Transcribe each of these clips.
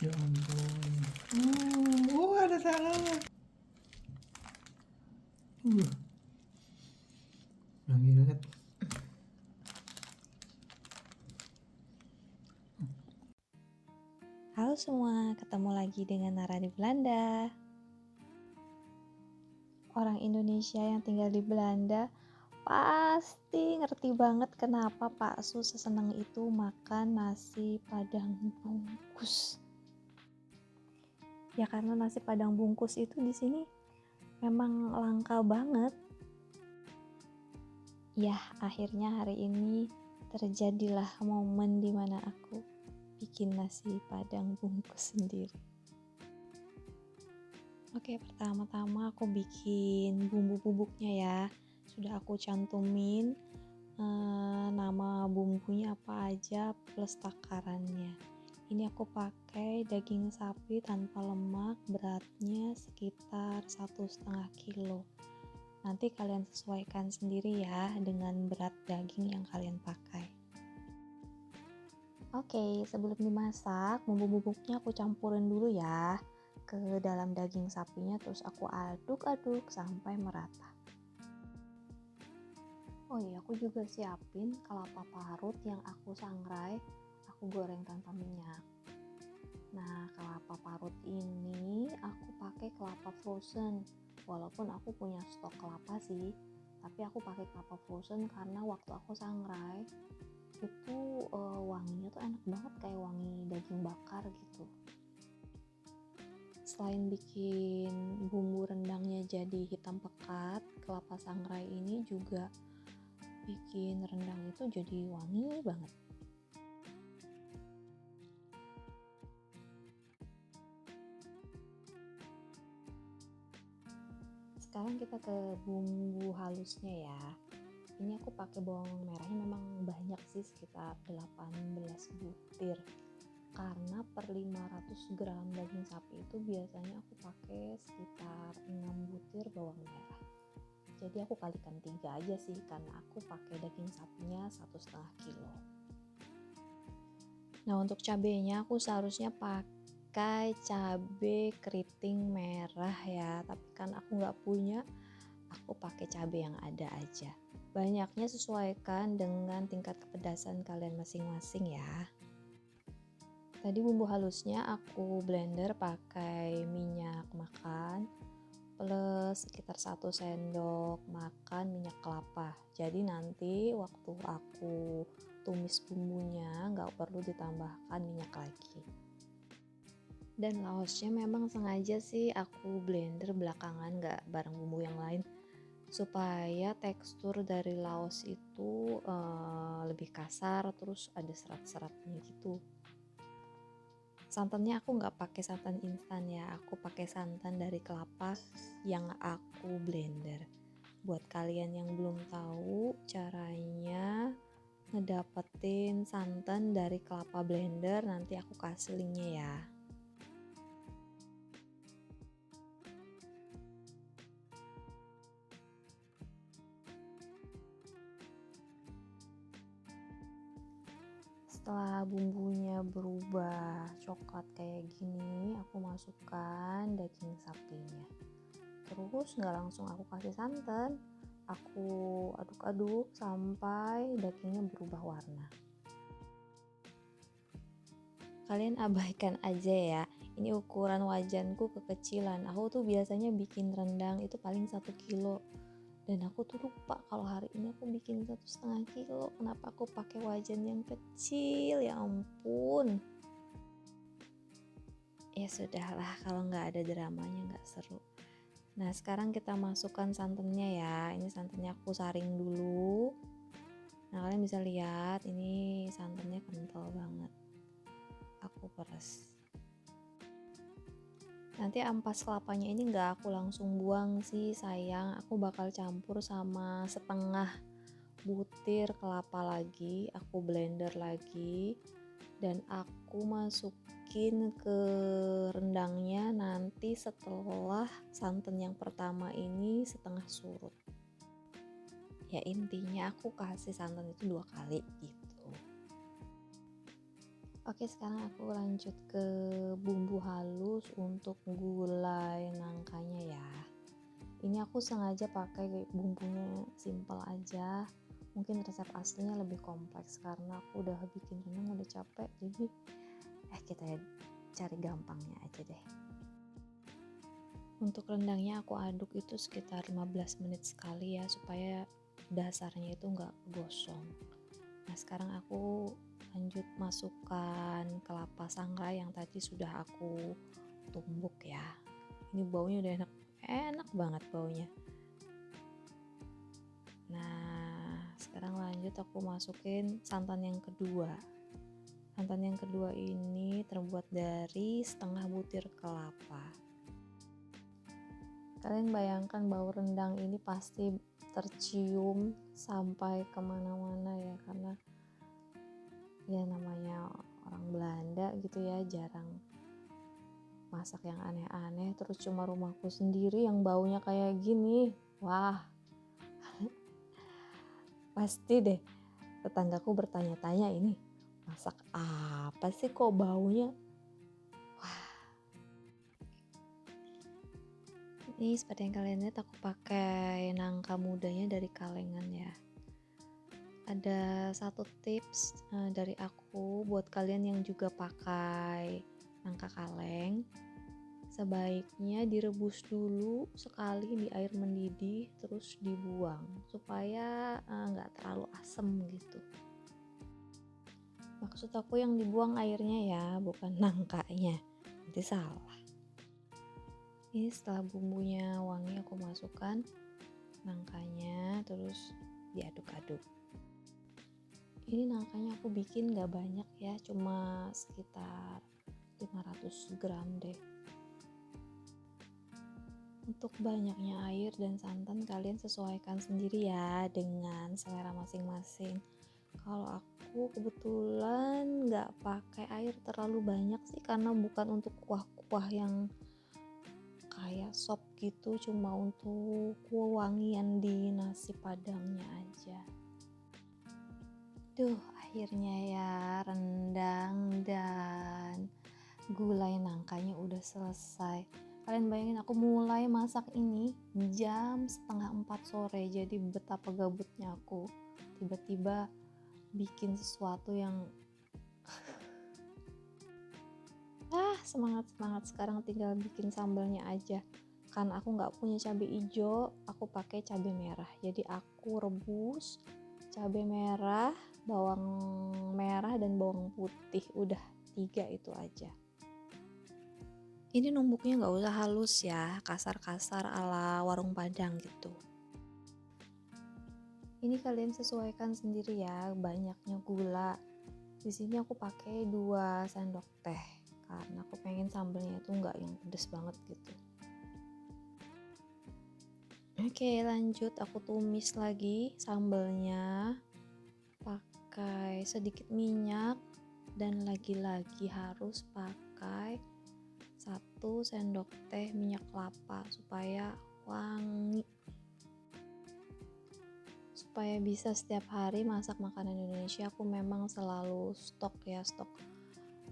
Ya ampun. Ada tangannya. Wangi banget. Halo semua, ketemu lagi dengan Nara di Belanda. Orang Indonesia yang tinggal di Belanda pasti ngerti banget kenapa Pak Su seseneng itu makan nasi padang bungkus. Ya karena nasi padang bungkus itu di sini memang langka banget. Ya, akhirnya hari ini terjadilah momen dimana aku bikin nasi padang bungkus sendiri. Oke, pertama-tama aku bikin bumbu bubuknya ya. Sudah aku cantumin nama bumbunya apa aja plus takarannya. Ini aku pakai daging sapi tanpa lemak, beratnya sekitar 1,5 kilo. Nanti kalian sesuaikan sendiri ya dengan berat daging yang kalian pakai. Oke, sebelum dimasak, bumbu bubuknya aku campurin dulu ya ke dalam daging sapinya, terus aku aduk-aduk sampai merata. Oh iya, aku juga siapin kelapa parut yang aku sangrai, aku goreng tanpa minyak. Nah, kelapa parut ini aku pakai kelapa frozen. Walaupun aku punya stok kelapa sih, tapi aku pakai kelapa frozen karena waktu aku sangrai itu wanginya tuh enak banget, kayak wangi daging bakar gitu. Selain bikin bumbu rendangnya jadi hitam pekat, kelapa sangrai ini juga bikin rendang itu jadi wangi banget. Sekarang kita ke bumbu halusnya ya. Ini aku pakai bawang merahnya memang banyak sih, sekitar 18 butir. Karena per 500 gram daging sapi itu biasanya aku pakai sekitar 6 butir bawang merah. Jadi aku kalikan 3 aja sih, karena aku pakai daging sapinya 1,5 kilo. Nah, untuk cabenya aku seharusnya pakai cabai keriting merah ya, tapi kan aku nggak punya, aku pakai cabai yang ada aja. Banyaknya sesuaikan dengan tingkat kepedasan kalian masing-masing ya. Tadi bumbu halusnya aku blender pakai minyak makan plus sekitar 1 sendok makan minyak kelapa. Jadi nanti waktu aku tumis bumbunya nggak perlu ditambahkan minyak lagi. Dan laosnya memang sengaja sih aku blender belakangan, nggak bareng bumbu yang lain, supaya tekstur dari laos itu lebih kasar, terus ada serat-seratnya gitu. Santannya aku nggak pakai santan instan ya, aku pakai santan dari kelapa yang aku blender. Buat kalian yang belum tahu caranya ngedapetin santan dari kelapa blender, nanti aku kasih linknya ya. Setelah bumbunya berubah coklat kayak gini, aku masukkan daging sapinya. Terus nggak langsung aku kasih santan, aku aduk-aduk sampai dagingnya berubah warna. Kalian abaikan aja ya, ini ukuran wajanku kekecilan. Aku tuh biasanya bikin rendang itu paling 1 kilo, dan aku tuh lupa kalau hari ini aku bikin 1,5 kilo. Kenapa aku pakai wajan yang kecil, ya ampun. Ya sudahlah, kalau nggak ada dramanya nggak seru. Nah, sekarang kita masukkan santannya ya. Ini santannya aku saring dulu. Nah, kalian bisa lihat ini santannya kental banget. Aku peres. Nanti ampas kelapanya ini nggak aku langsung buang sih, sayang. Aku bakal campur sama setengah butir kelapa lagi, aku blender lagi, dan aku masukin ke rendangnya nanti setelah santan yang pertama ini setengah surut. Ya intinya aku kasih santan itu 2 kali gitu. Oke, sekarang aku lanjut ke bumbu halus untuk gulai nangkanya ya. Ini aku sengaja pakai bumbunya simple aja. Mungkin resep aslinya lebih kompleks karena aku udah bikin rendang udah capek. Jadi kita cari gampangnya aja deh. Untuk rendangnya aku aduk itu sekitar 15 menit sekali ya, supaya dasarnya itu nggak gosong. Nah, sekarang aku lanjut masukkan kelapa sangrai yang tadi sudah aku tumbuk ya. Ini baunya udah enak banget baunya. Nah, sekarang lanjut aku masukin santan yang kedua. Santan yang kedua ini terbuat dari setengah butir kelapa. Kalian bayangkan bau rendang ini pasti tercium sampai kemana-mana ya, karena ya namanya orang Belanda gitu ya, jarang masak yang aneh-aneh, terus cuma rumahku sendiri yang baunya kayak gini. Wah, pasti deh tetanggaku bertanya-tanya, ini masak apa sih kok baunya. Ini seperti yang kalian lihat, aku pakai nangka mudanya dari Kalengan ya. Ada satu tips dari aku buat kalian yang juga pakai nangka kaleng. Sebaiknya direbus dulu sekali di air mendidih, terus dibuang supaya nggak terlalu asem gitu. Maksud aku yang dibuang airnya ya, bukan nangkanya, nanti salah. Ini setelah bumbunya wangi, aku masukkan nangkanya, terus diaduk-aduk. Ini nangkanya aku bikin gak banyak ya, cuma sekitar 500 gram deh. Untuk banyaknya air dan santan kalian sesuaikan sendiri ya dengan selera masing-masing. Kalau aku kebetulan gak pakai air terlalu banyak sih, karena bukan untuk kuah-kuah yang kayak sop gitu, cuma untuk wangian di nasi padangnya aja. Akhirnya ya rendang dan gulai nangkanya udah selesai. Kalian bayangin aku mulai masak ini jam 3:30 sore, jadi betapa gabutnya aku tiba-tiba bikin sesuatu yang semangat sekarang tinggal bikin sambalnya aja. Karena aku nggak punya cabai hijau, aku pakai cabai merah. Jadi aku rebus cabai merah, bawang merah dan bawang putih, udah 3 itu aja. Ini numbuknya nggak usah halus ya, kasar-kasar ala warung Padang gitu. Ini kalian sesuaikan sendiri ya banyaknya gula. Di sini aku pakai 2 sendok teh karena aku pengen sambalnya itu nggak yang pedes banget gitu. Oke, lanjut aku tumis lagi sambalnya pakai sedikit minyak, dan lagi-lagi harus pakai 1 sendok teh minyak kelapa supaya wangi, supaya bisa setiap hari masak makanan Indonesia. Aku memang selalu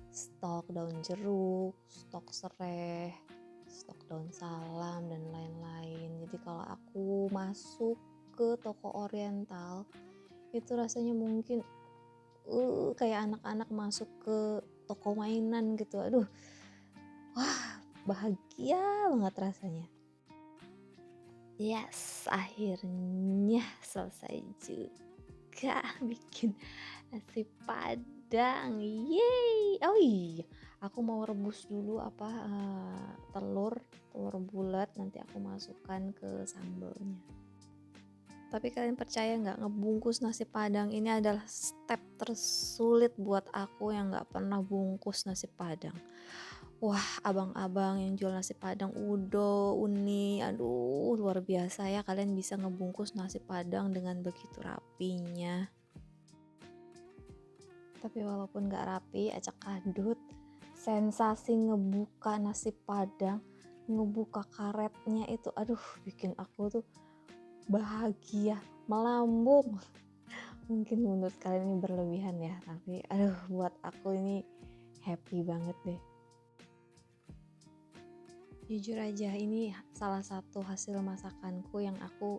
stok daun jeruk, stok serai, stok daun salam dan lain-lain. Jadi kalau aku masuk ke toko oriental itu rasanya mungkin kayak anak-anak masuk ke toko mainan gitu. Aduh, wah bahagia banget rasanya. Yes, akhirnya selesai juga bikin nasi padang. Yeay. Oh iya, aku mau rebus dulu telur bulat, nanti aku masukkan ke sambalnya. Tapi kalian percaya nggak, ngebungkus nasi padang ini adalah step tersulit buat aku yang nggak pernah bungkus nasi padang. Wah, abang-abang yang jual nasi padang, Udo, Uni, aduh luar biasa ya, kalian bisa ngebungkus nasi padang dengan begitu rapinya. Tapi walaupun gak rapi, acak adut, sensasi ngebuka nasi padang, ngebuka karetnya itu, aduh bikin aku tuh bahagia, melambung. Mungkin menurut kalian ini berlebihan ya, tapi aduh buat aku ini happy banget deh. Jujur aja ini salah satu hasil masakanku yang aku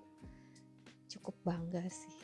cukup bangga sih.